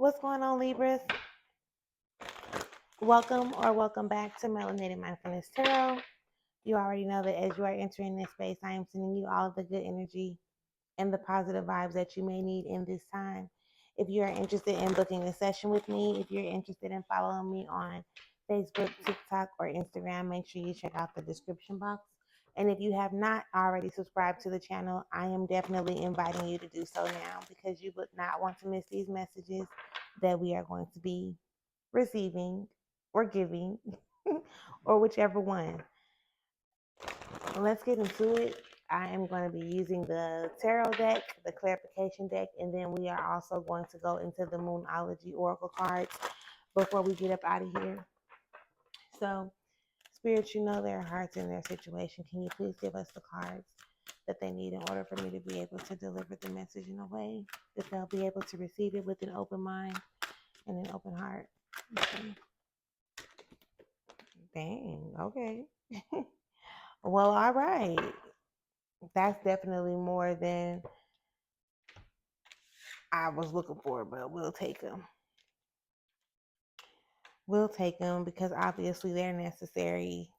What's going on, Libras? Welcome back to Melanated Mindfulness Tarot. You already know that as you are entering this space, I am sending you all of the good energy and the positive vibes that you may need in this time. If you are interested in booking a session with me, if you're interested in following me on Facebook, TikTok, or Instagram, make sure you check out the description box. And if you have not already subscribed to the channel, I am definitely inviting you to do so now because you would not want to miss these messages that we are going to be receiving or giving or whichever one. Let's get into it. I am going to be using the tarot deck, the clarification deck, and then we are also going to go into the Moonology Oracle cards before we get up out of here. So, Spirit, you know their hearts and their situation. Can you please give us the cards that they need in order for me to be able to deliver the message in a way that they'll be able to receive it with an open mind and an open heart? Okay. Dang, okay. Well, all right. That's definitely more than I was looking for, but we'll take them. We'll take them because obviously they're necessary.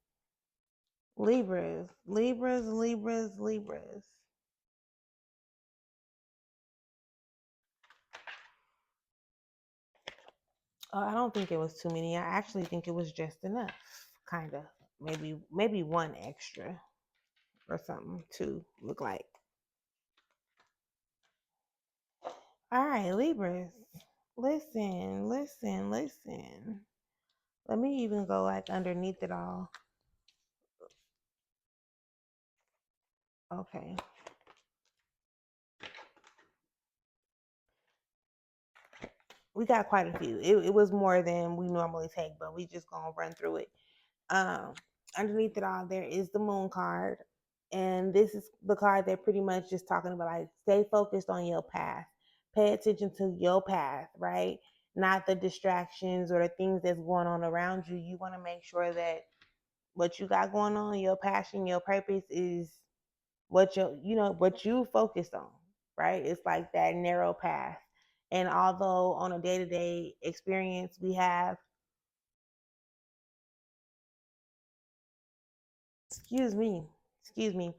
Libras, Libras, Libras, Libras. I don't think it was too many. I actually think it was just enough, kind of. Maybe one extra or something to look like. All right, Libras. Listen, listen, listen. Let me even go like underneath it all. Okay. We got quite a few. It was more than we normally take, but we just gonna run through it. Um, Underneath it all, there is the moon card, and this is the card that pretty much just talking about like stay focused on your path, pay attention to your path, right? Not the distractions or the things that's going on around you. You want to make sure that what you got going on, your passion, your purpose is what you focused on, right? It's like that narrow path. And although on a day-to-day experience we have, excuse me, excuse me,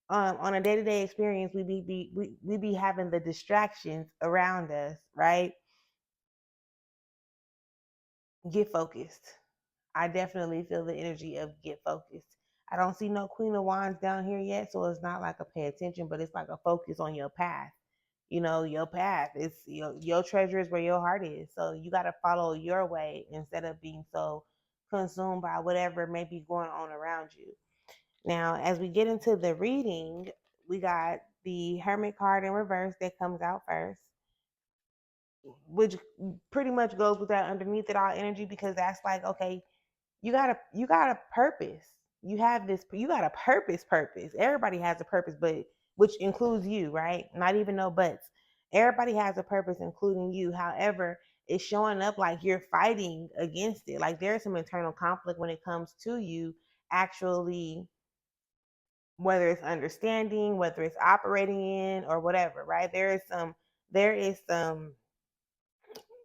on a day-to-day experience we be having the distractions around us, right? Get focused. I definitely feel the energy of get focused. I don't see no Queen of Wands down here yet, so it's not like a pay attention, but it's like a focus on your path. Your path is your treasure is where your heart is. So you got to follow your way instead of being so consumed by whatever may be going on around you. Now, as we get into the reading, we got the Hermit card in reverse that comes out first, which pretty much goes with that underneath it all energy because that's like, okay, you got a purpose. You got a purpose. Everybody has a purpose, but which includes you, right? Not even no buts. Everybody has a purpose, including you. However, it's showing up like you're fighting against it. Like there's some internal conflict when it comes to you actually, whether it's understanding, whether it's operating in or whatever, right? There is some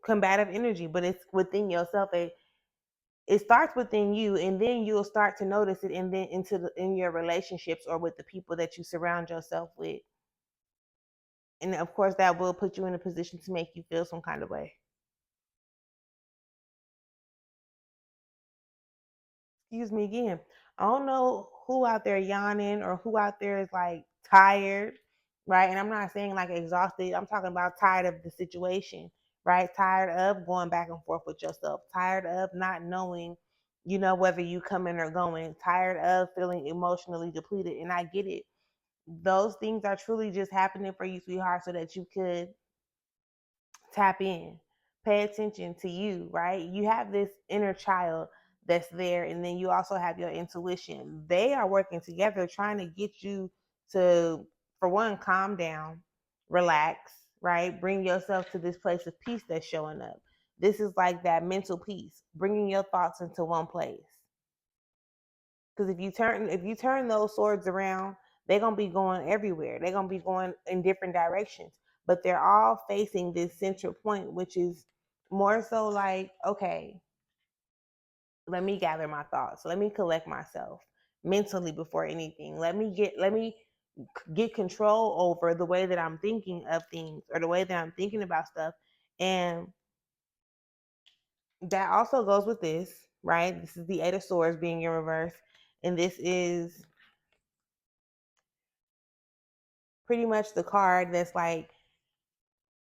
combative energy, but it's within yourself. It starts within you, and then you'll start to notice it, and then in your relationships or with the people that you surround yourself with. And of course, that will put you in a position to make you feel some kind of way. Excuse me again. I don't know who out there yawning or who out there is like tired, right? And I'm not saying like exhausted. I'm talking about tired of the situation, right? Tired of going back and forth with yourself. Tired of not knowing, whether you coming or going. Tired of feeling emotionally depleted. And I get it. Those things are truly just happening for you, sweetheart, so that you could tap in, pay attention to you, right? You have this inner child that's there, and then you also have your intuition. They are working together trying to get you to, for one, calm down, relax, right? Bring yourself to this place of peace that's showing up. This is like that mental peace, bringing your thoughts into one place. Because if you turn those swords around, they're gonna be going everywhere. They're gonna be going in different directions. but they're all facing this central point, which is more so like, okay, let me gather my thoughts. Let me collect myself mentally before anything. Let me get control over the way that I'm thinking of things or the way that I'm thinking about stuff. And that also goes with this, right? This is the Eight of Swords being in reverse. And this is pretty much the card that's like,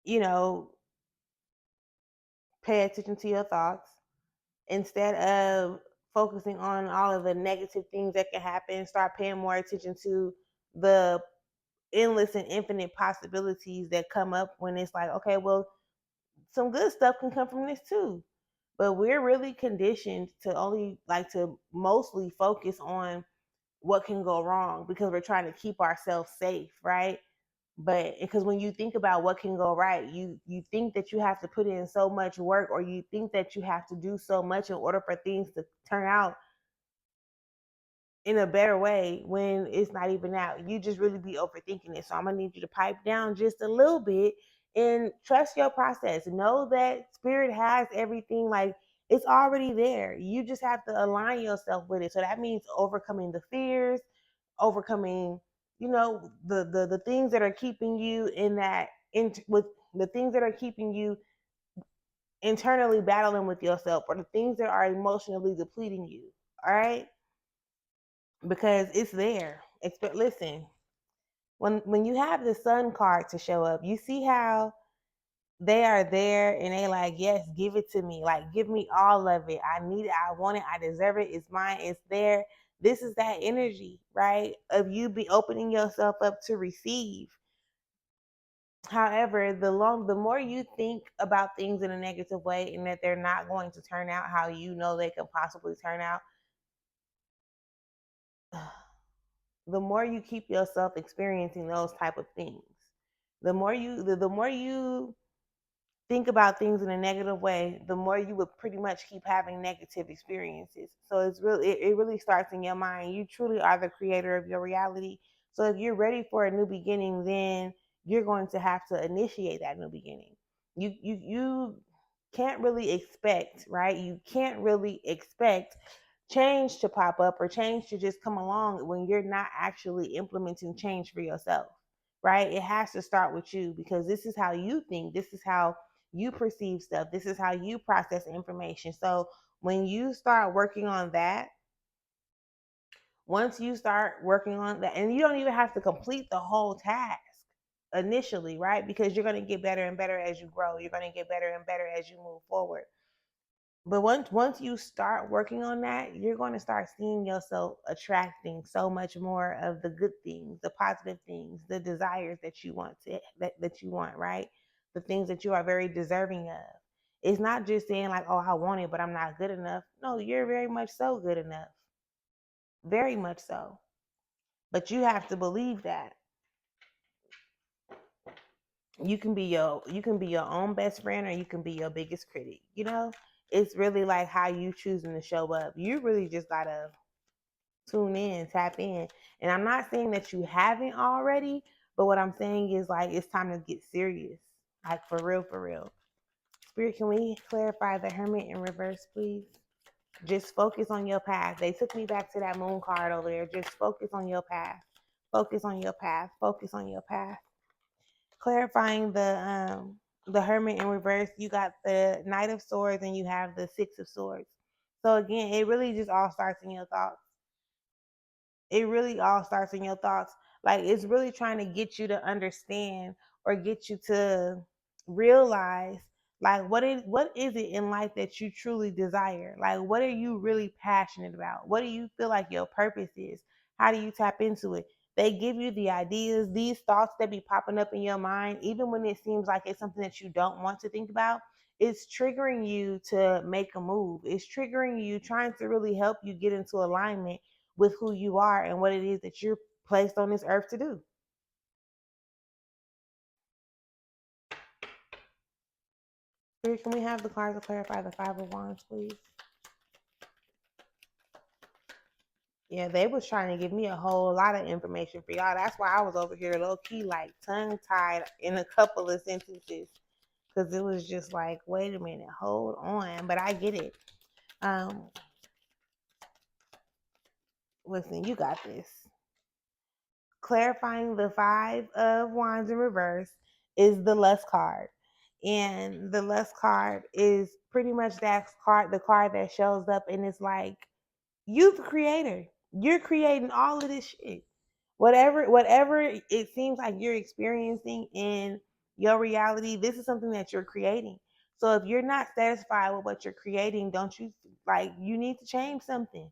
you know, pay attention to your thoughts instead of focusing on all of the negative things that can happen. Start paying more attention to the endless and infinite possibilities that come up when it's like, okay, well, some good stuff can come from this too. But we're really conditioned to only like to mostly focus on what can go wrong because we're trying to keep ourselves safe, right? But because when you think about what can go right, you think that you have to put in so much work, or you think that you have to do so much in order for things to turn out in a better way when it's not even out. You just really be overthinking it. So I'm gonna need you to pipe down just a little bit and trust your process. Know that spirit has everything, like it's already there. You just have to align yourself with it. So that means overcoming the fears, overcoming, the things that are keeping you in that with the things that are keeping you internally battling with yourself, or the things that are emotionally depleting you. All right, because it's there. Listen, when you have the sun card to show up, you see how they are there and they like, yes, give it to me. Like, give me all of it. I need it. I want it. I deserve it. It's mine. It's there. This is that energy, right? Of you be opening yourself up to receive. However, the more you think about things in a negative way and that they're not going to turn out how you know they can possibly turn out, the more you keep yourself experiencing those type of things. The more you think about things in a negative way, the more you would pretty much keep having negative experiences. So it really starts in your mind. You truly are the creator of your reality. So if you're ready for a new beginning, then you're going to have to initiate that new beginning. You can't really expect, right? You can't really expect change to pop up or change to just come along when you're not actually implementing change for yourself, right? It has to start with you, because this is how you think, this is how you perceive stuff, this is how you process information. So when you start working on that, once you start working on that, and you don't even have to complete the whole task initially, right? Because you're going to get better and better as you grow, you're going to get better and better as you move forward. But once you start working on that, you're going to start seeing yourself attracting so much more of the good things, the positive things, the desires that you want that you want, right? The things that you are very deserving of. It's not just saying like, "Oh, I want it, but I'm not good enough." No, you're very much so good enough. Very much so. But you have to believe that. You can be your own best friend, or you can be your biggest critic. It's really like how you choosing to show up. You really just gotta tune in, tap in. And I'm not saying that you haven't already, but what I'm saying is like it's time to get serious. Like for real, for real. Spirit, can we clarify the Hermit in reverse, please? Just focus on your path. They took me back to that moon card over there. Just focus on your path. Focus on your path. Focus on your path. Clarifying the Hermit in reverse, you got the Knight of Swords and you have the Six of Swords. So again, it really just all starts in your thoughts. It really all starts in your thoughts. Like, it's really trying to get you to understand, or get you to realize, like, what is it in life that you truly desire? Like, what are you really passionate about? What do you feel like your purpose is? How do you tap into it? They give you the ideas, these thoughts that be popping up in your mind, even when it seems like it's something that you don't want to think about. It's triggering you to make a move. It's triggering you, trying to really help you get into alignment with who you are and what it is that you're placed on this earth to do. Spirit, can we have the cards to clarify the Five of Wands, please? Yeah, they was trying to give me a whole lot of information for y'all. That's why I was over here low key, like tongue tied in a couple of sentences, because it was just like, wait a minute, hold on. But I get it. Um, Listen, you got this. Clarifying the Five of Wands in reverse is the Lust card. And the Lust card is pretty much that card, the card that shows up and it's like, you the creator. You're creating all of this shit. Whatever it seems like you're experiencing in your reality, this is something that you're creating. So if you're not satisfied with what you're creating, don't you like you need to change something.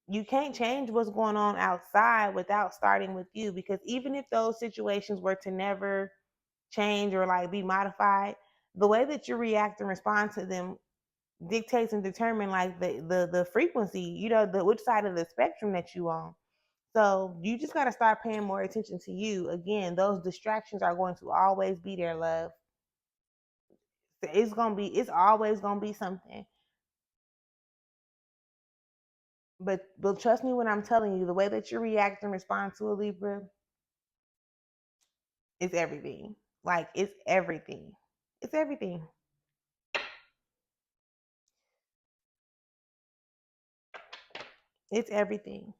You can't change what's going on outside without starting with you, because even if those situations were to never change or like be modified, the way that you react and respond to them dictates and determine like the frequency, the which side of the spectrum that you on. So you just got to start paying more attention to you. Again, those distractions are going to always be there, love. It's always gonna be something. But trust me when I'm telling you, the way that you react and respond to a Libra is everything. Like it's everything. It's everything. It's everything.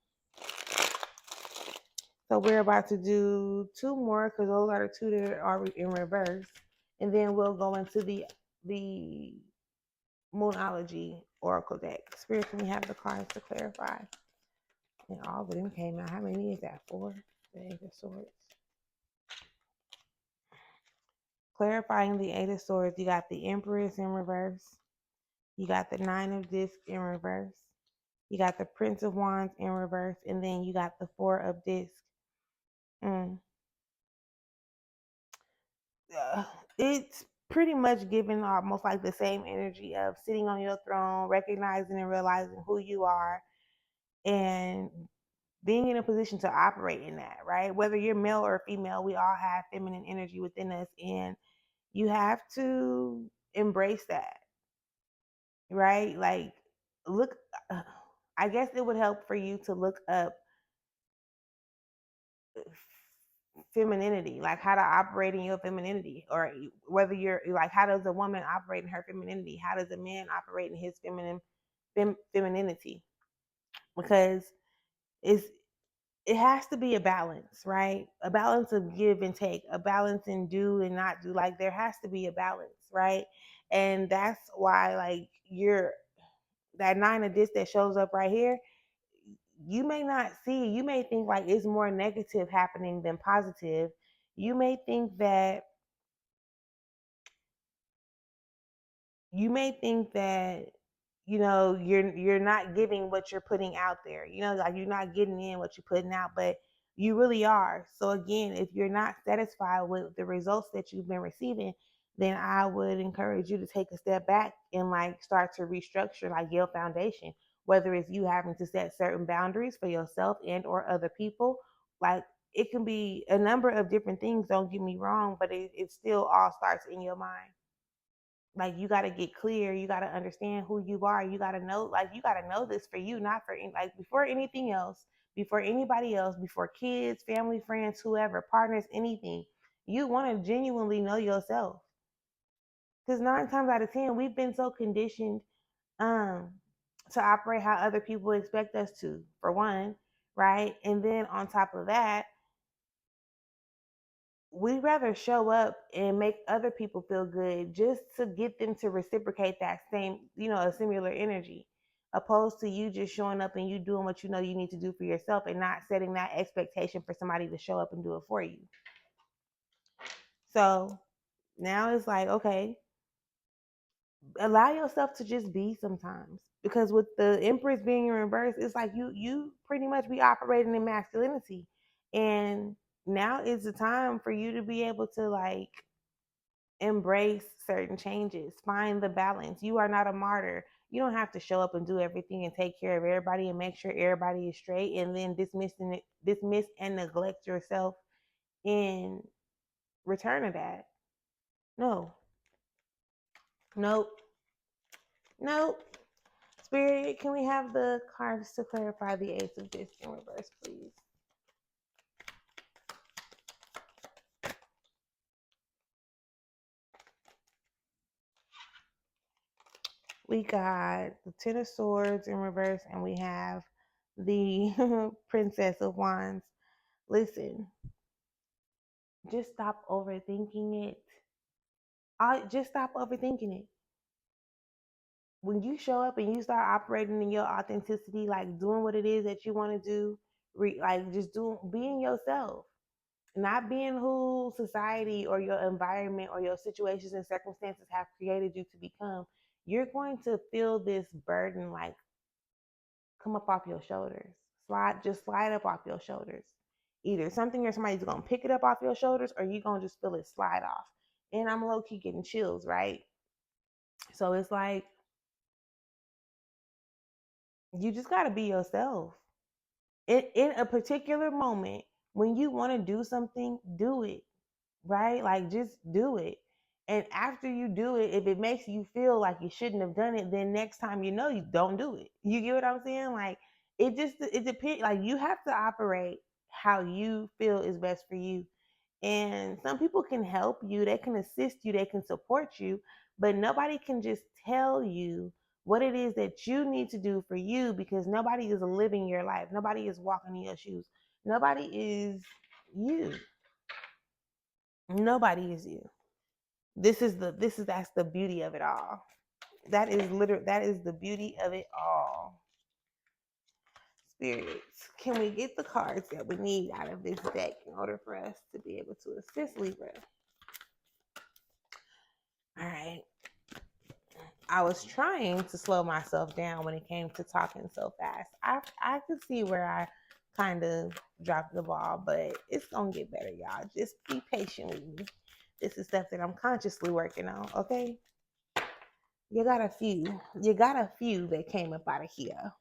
So we're about to do two more because those are the two that are in reverse, and then we'll go into the Moonology Oracle deck. Spirit, can we have the cards to clarify? And all of them came out. How many is that? Four? The Eight of Swords. Clarifying the Eight of Swords, you got the Empress in reverse. You got the Nine of Discs in reverse. You got the Prince of Wands in reverse. And then you got the Four of Discs. Mm. It's pretty much giving almost like the same energy of sitting on your throne, recognizing and realizing who you are, and being in a position to operate in that, right? Whether you're male or female, we all have feminine energy within us, and you have to embrace that, right? Like, look, I guess it would help for you to look up femininity, like how to operate in your femininity, or whether you're like, how does a woman operate in her femininity? How does a man operate in his femininity? Because it's it has to be a balance, right? A balance of give and take, a balance in do and not do. Like there has to be a balance, right? And that's why, like, you're that Nine of Discs that shows up right here, you may not see, you may think like it's more negative happening than positive. You may think that you may think that you're not giving what you're putting out there, like you're not getting in what you're putting out, but you really are. So again, if you're not satisfied with the results that you've been receiving, then I would encourage you to take a step back and like start to restructure like your foundation, whether it's you having to set certain boundaries for yourself and or other people. Like it can be a number of different things, don't get me wrong, but it still all starts in your mind. Like you got to get clear, you got to understand who you are, you got to know, like you got to know this for you, not for like before anything else, before anybody else, before kids, family, friends, whoever, partners, anything. You want to genuinely know yourself, because 9 times out of 10 we've been so conditioned um to operate how other people expect us to, for one, right? And then on top of that, we rather show up and make other people feel good just to get them to reciprocate that same, a similar energy, opposed to you just showing up and you doing what you know you need to do for yourself and not setting that expectation for somebody to show up and do it for you. So now it's like, okay, allow yourself to just be sometimes, because with the Empress being in reverse, it's like you pretty much be operating in masculinity, and now is the time for you to be able to like embrace certain changes, find the balance. You are not a martyr. You don't have to show up and do everything and take care of everybody and make sure everybody is straight and then dismiss and neglect yourself in return of that. No. Nope. Nope. Spirit, can we have the cards to clarify the Ace of Discs in reverse, please? We got the Ten of Swords in reverse, and we have the Princess of Wands. Listen, just stop overthinking it. Just stop overthinking it. When you show up and you start operating in your authenticity, like doing what it is that you want to do, like just being yourself, not being who society or your environment or your situations and circumstances have created you to become, you're going to feel this burden like come up off your shoulders. Slide up off your shoulders. Either something or somebody's gonna pick it up off your shoulders, or you're gonna just feel it slide off. And I'm low key getting chills, right? So it's like you just gotta be yourself. In a particular moment, when you want to do something, do it, right? Like just do it. And after you do it, if it makes you feel like you shouldn't have done it, then next time you don't do it. You get what I'm saying? Like it depends. Like you have to operate how you feel is best for you. And some people can help you, they can assist you, they can support you, but nobody can just tell you what it is that you need to do for you, because nobody is living your life. Nobody is walking in your shoes. Nobody is you. Nobody is you. That's the beauty of it all. That is the beauty of it all. Spirits, can we get the cards that we need out of this deck in order for us to be able to assist Libra? All right. I was trying to slow myself down when it came to talking so fast. I could see where I kind of dropped the ball, but it's gonna get better, y'all. Just be patient with me. This is stuff that I'm consciously working on, okay? You got a few. You got a few that came up out of here.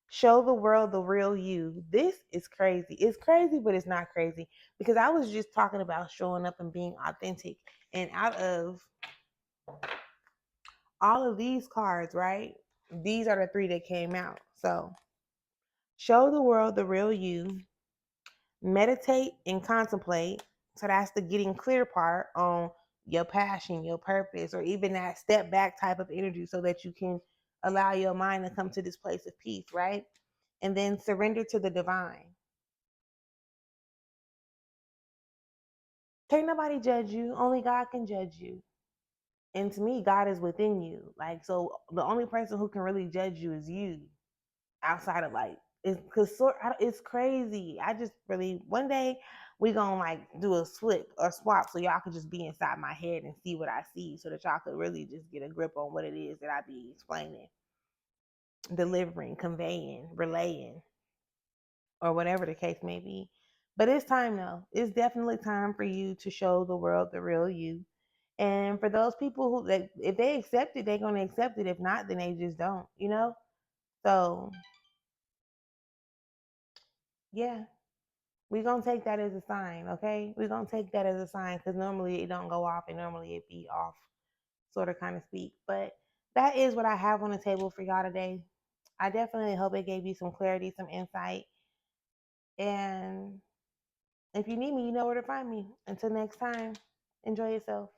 Show the world the real you. This is crazy. It's crazy, but it's not crazy, because I was just talking about showing up and being authentic. And out of all of these cards, right? These are the three that came out. So, show the world the real you, meditate and contemplate. So, that's the getting clear part on your passion, your purpose, or even that step back type of energy, so that you can allow your mind to come to this place of peace, right? And then surrender to the divine. Can't nobody judge you, only God can judge you. And to me, God is within you. Like, so the only person who can really judge you is you, outside of like, it's crazy. I just really, one day we gonna like do a swap, so y'all could just be inside my head and see what I see, so that y'all could really just get a grip on what it is that I be explaining, delivering, conveying, relaying, or whatever the case may be. But it's time though. It's definitely time for you to show the world the real you. And for those people who, if they accept it, they're gonna accept it. If not, then they just don't. So yeah, we're gonna take that as a sign, okay? We're gonna take that as a sign, because normally it don't go off, and normally it be off, sort of kind of speak. But that is what I have on the table for y'all today. I definitely hope it gave you some clarity, some insight. And if you need me, you know where to find me. Until next time, enjoy yourself.